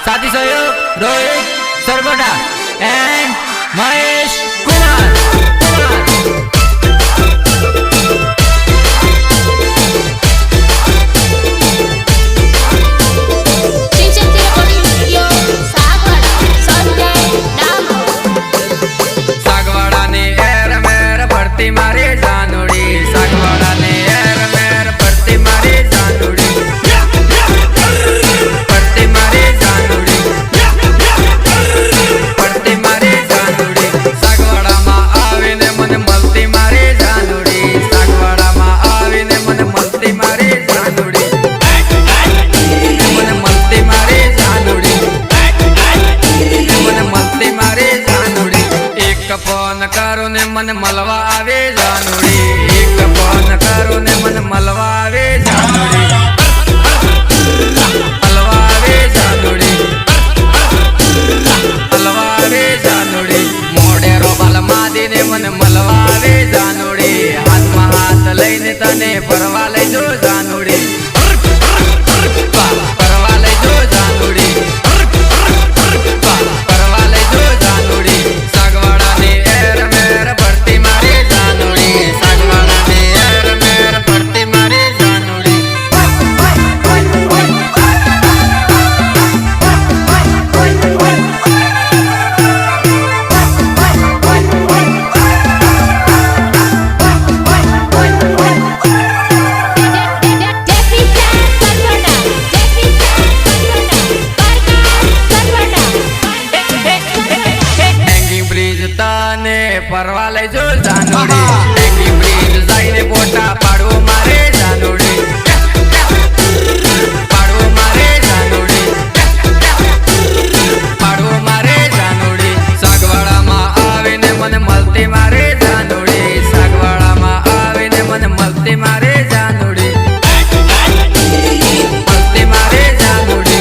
साथी सहयोग रोहित सरबटा एंड महेश कुमार। मन मलवा आवे जानुड़ी, एक फोन करो ने मन मलवा आवे जानुड़ी, मलवा आवे जानुड़ी, मलवा आवे जानुड़ी, मोडेरो बलमादी ने मन मलवा आवे जानुड़ी, हाथ में हाथ लईने तने परवा लई जो जानुड़ी, परवा लई जो जानुड़ी, परवा लई जो जानुड़ी, सागवाड़ा ने एर मेर भरती मारे जानुड़ी, सागवाड़ा ने एर मेर भरती मारे जानुड़ी। परवा लई जो जानुड़ी, टेंगी ब्रिज जाईने पोटा पाड़ो मारे जानुड़ी, पाड़ो मारे जानुड़ी, पाड़ो मारे जानुड़ी, सागवाड़ा मा आवीने मन मलती मारे जानुड़ी, सागवाड़ा मा आवीने मन मलती मारे जानुड़ी, मलती मारे जानुड़ी,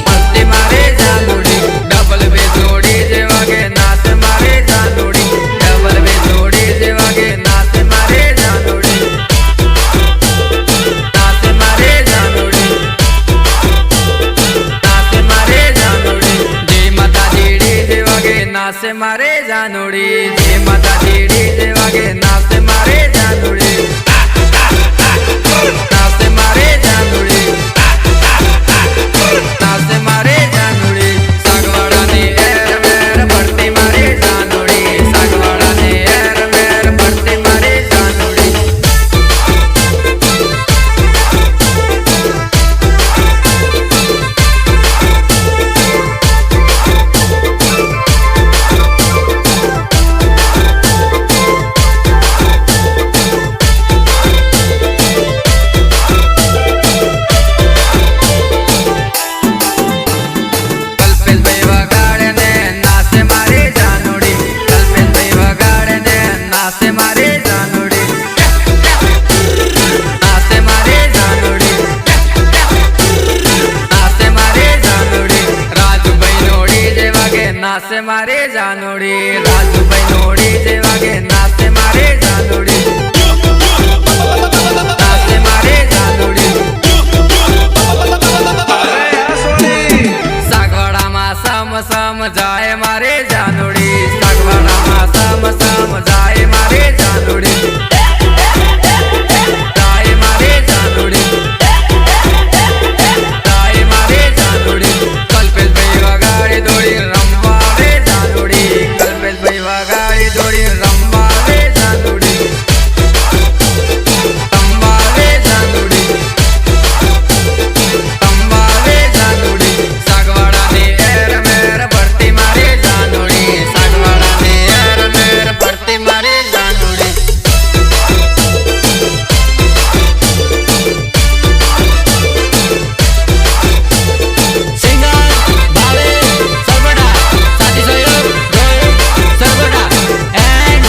मलती मारे जानुड़ी, डबल बेजोड़ी जेवा के नाच मारे जानुड़ी, डबल बेजोड़ी जेवा के नाच मारे जानुड़ी, नाच मारे जानुड़ी, नाच मारे जानुड़ी, जय माता दीड़ी जेवा के नाच मारे जानुड़ी, जय माता दीड़ी जेवा के नाच मारे जानुड़ी, नाच मारे जानुड़ी, नाच मारे जानुड़ी, सागवाड़ा ने एर मेर भरती मारे जानुड़ी, सागवाड़ा ने एर मेर भरती मारे जानुड़ी। कल्पेश भाई वगाड़े ने नाचे मारे जानुड़ी, कल्पेश भाई वगाड़े ने नाचे मारे जानुड़ी, नाचे मारे जानुड़ी, नाचे मारे जानुड़ी, राजू भाई नोड़ी जेवा के नाचे मारे जानुड़ी, राजू भाई नोड़ी जेवा के नाचे मारे जानुड़ी, नाचे मारे जानुड़ी, सागवाड़ा मा सम सम जाए मारे जानुड़ी, सागवाड़ा मा सम सम जाए मारे जानुड़ी, जाए मारे जानुड़ी, जाए मारे जानुड़ी, कल्पेश भाई वगाड़ी दौड़ी रंबावे जानुड़ी, कल्पेश भाई वगाड़ी दौड़ी रंबावे जानुड़ी, रंबावे जानुड़ी, रंबावे जानुड़ी, सागवाड़ा ने एर मेर भरती मारे जानुड़ी, सागवाड़ा ने एर मेर भरती मारे जानुड़ी। सिंगर भावे सरबटा, साथी सहयोग रोहित सरबटा एंड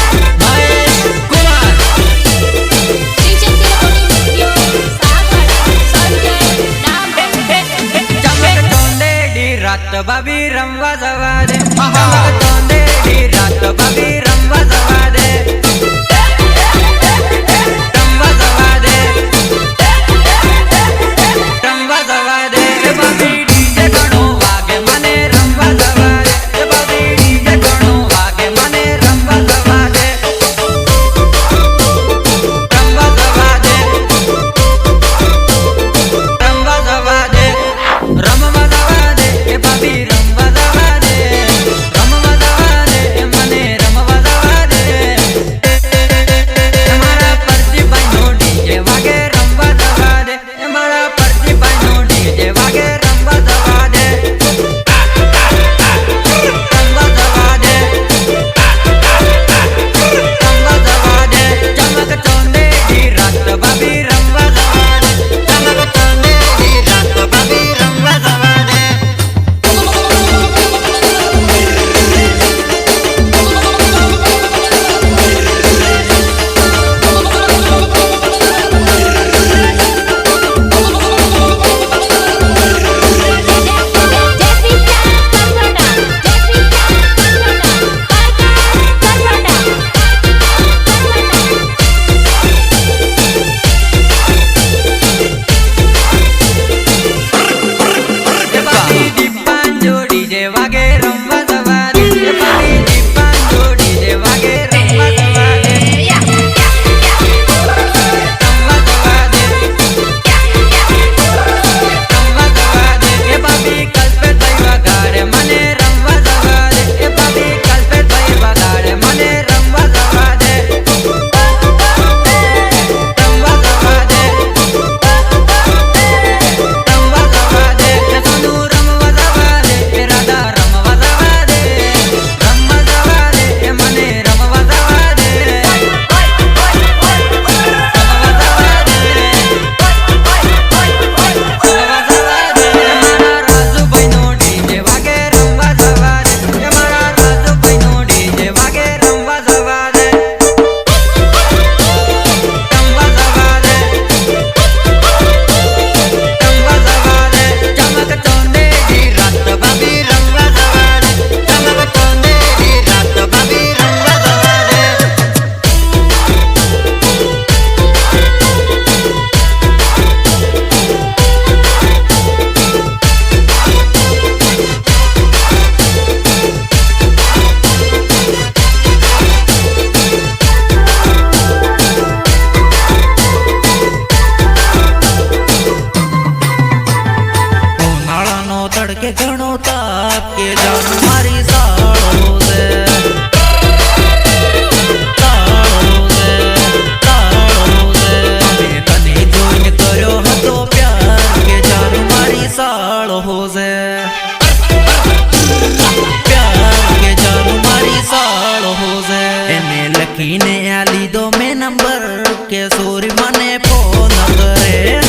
लड़की ने आ लीधो में नंबर के सोरी मने फोन करे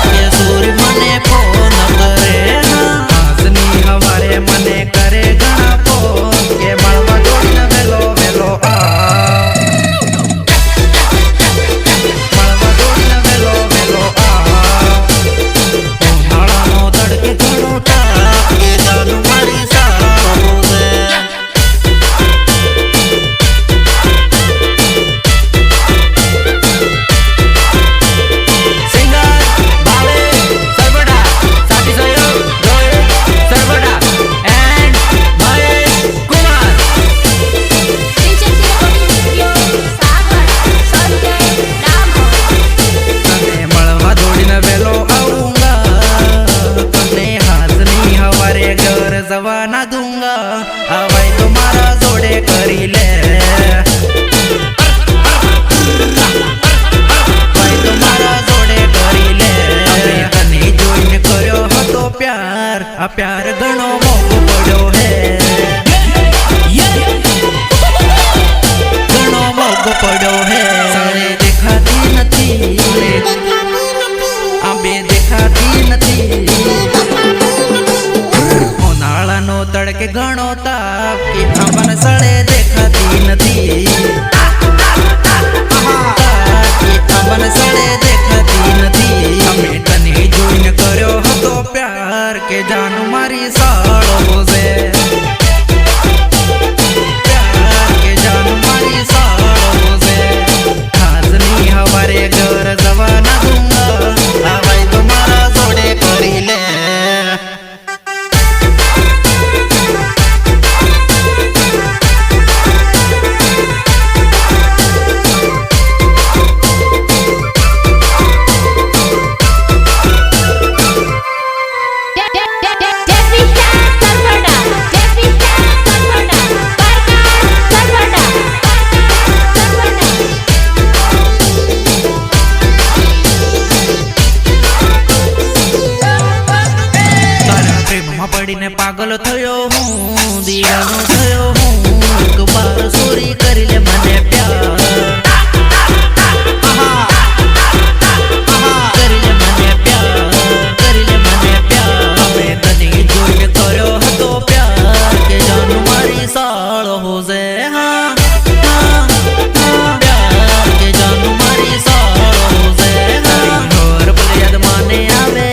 के सोरी मने फोन करे हासनी हवारे मने करे घना फोन के मळवा जोड़ीने वेलो वेलो आ मळवा जोड़ीने वेलो वेलो आ उनाळानो तड़के घणो ताप के जानु मारी साळो दे जवाना दूंगा अवै तुम्हारा जोड़े करी ले भाई तुम्हारा जोड़े करी ले तने जोइन करो हतो प्यार आ प्यार घणो मोगो पड़ो है घणो मोगो पड़ो है सारे दिखाती नथी आंबे दिखाती नथी नो तड़के घणो ताप की हमन सड़े देखाती नथी हमन सड़े देखाती नथी हमें तने जोइन कर्यो हतो प्यार के जानू मारी साळो से प्यार के जानू मारी साळो से हाजनी हवारे घर जवाना दूंगा अवै तुम्हारा जोड़े करी ले पड़ीने पागल थयो हूँ दीवानो थयो हूँ एक बार सोरी कर ले मने प्यार कर ले मने प्यार कर ले मने प्यार हमें तनी जोइन करो हतो प्यार के जानू मारी साळो हो जे हाँ प्यार के जानू मारी साळो हो जे हाँ और पल याद माने आवे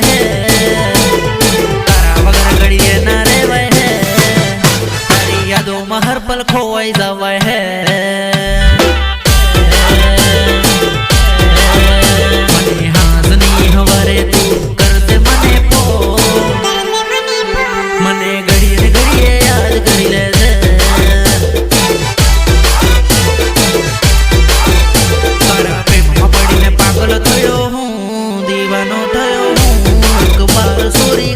हर पल खोई जावे है मने हाजनी हवारे तू कर दे मने पो मने घड़िए घड़िए याद करी ले दे तारा प्रेम में पड़ी ने पागल थयो हूँ दीवानो थयो हूँ एक बार सोरी